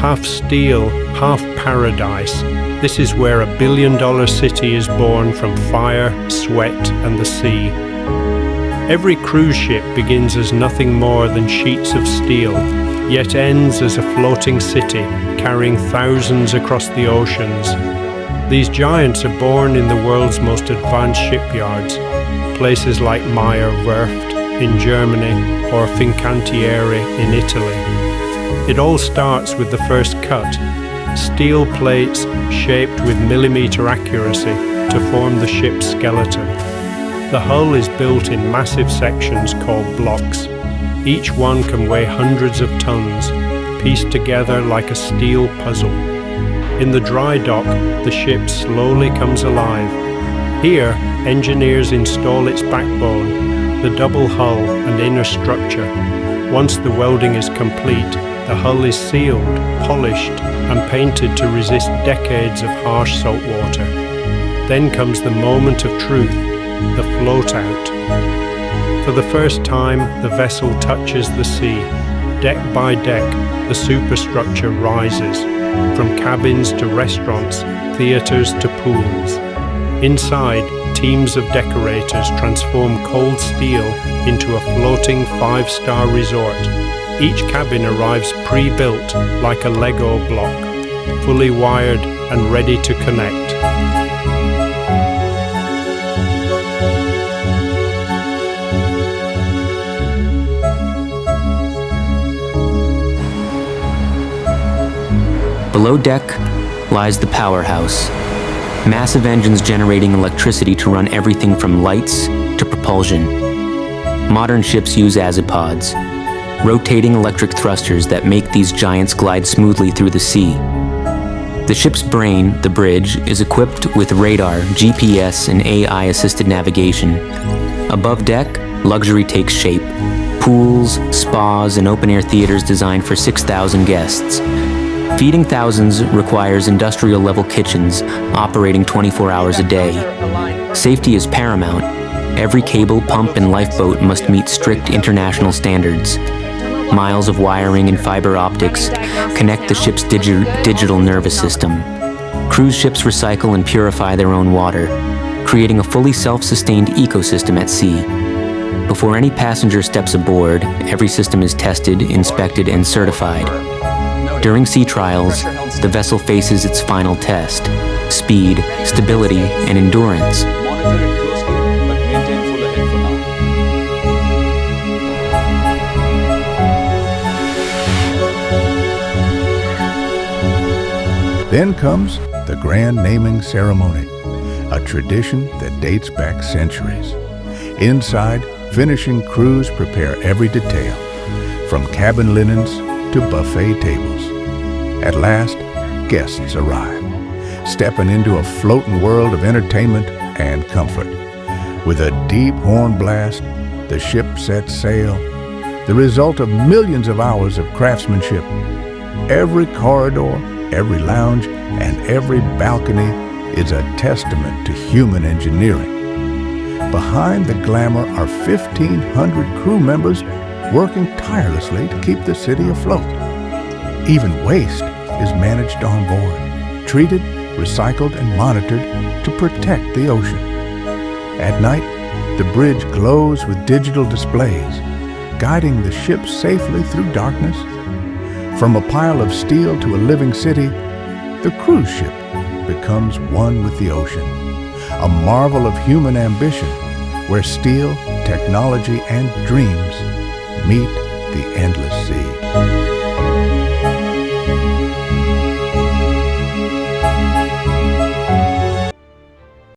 half steel, half paradise, this is where a billion-dollar city is born from fire, sweat, and the sea. Every cruise ship begins as nothing more than sheets of steel, yet ends as a floating city carrying thousands across the oceans. These giants are born in the world's most advanced shipyards, places like Meyer Werft in Germany or Fincantieri in Italy. It all starts with the first cut, steel plates shaped with millimeter accuracy to form the ship's skeleton. The hull is built in massive sections called blocks. Each one can weigh hundreds of tons, pieced together like a steel puzzle. In the dry dock, the ship slowly comes alive. Here, engineers install its backbone, the double hull and inner structure. Once the welding is complete, the hull is sealed, polished, and painted to resist decades of harsh salt water. Then comes the moment of truth, the float-out. For the first time, the vessel touches the sea. Deck by deck, the superstructure rises, from cabins to restaurants, theaters to pools. Inside, teams of decorators transform cold steel into a floating 5-star resort. Each cabin arrives pre-built like a Lego block, fully wired and ready to connect. Below deck lies the powerhouse. Massive engines generating electricity to run everything from lights to propulsion. Modern ships use azipods, rotating electric thrusters that make these giants glide smoothly through the sea. The ship's brain, the bridge, is equipped with radar, GPS, and AI-assisted navigation. Above deck, luxury takes shape. Pools, spas, and open-air theaters designed for 6,000 guests. Feeding thousands requires industrial-level kitchens operating 24 hours a day. Safety is paramount. Every cable, pump, and lifeboat must meet strict international standards. Miles of wiring and fiber optics connect the ship's digital nervous system. Cruise ships recycle and purify their own water, creating a fully self-sustained ecosystem at sea. Before any passenger steps aboard, every system is tested, inspected, and certified. During sea trials, the vessel faces its final test: speed, stability, and endurance. Then comes the grand naming ceremony, a tradition that dates back centuries. Inside, finishing crews prepare every detail, from cabin linens to buffet tables. At last, guests arrive, stepping into a floating world of entertainment and comfort. With a deep horn blast, the ship sets sail, the result of millions of hours of craftsmanship. Every corridor, every lounge, and every balcony is a testament to human engineering. Behind the glamour are 1,500 crew members working tirelessly to keep the city afloat. Even waste is managed on board, treated, recycled, and monitored to protect the ocean. At night, the bridge glows with digital displays, guiding the ship safely through darkness. From a pile of steel to a living city, the cruise ship becomes one with the ocean, a marvel of human ambition where steel, technology, and dreams meet the endless sea.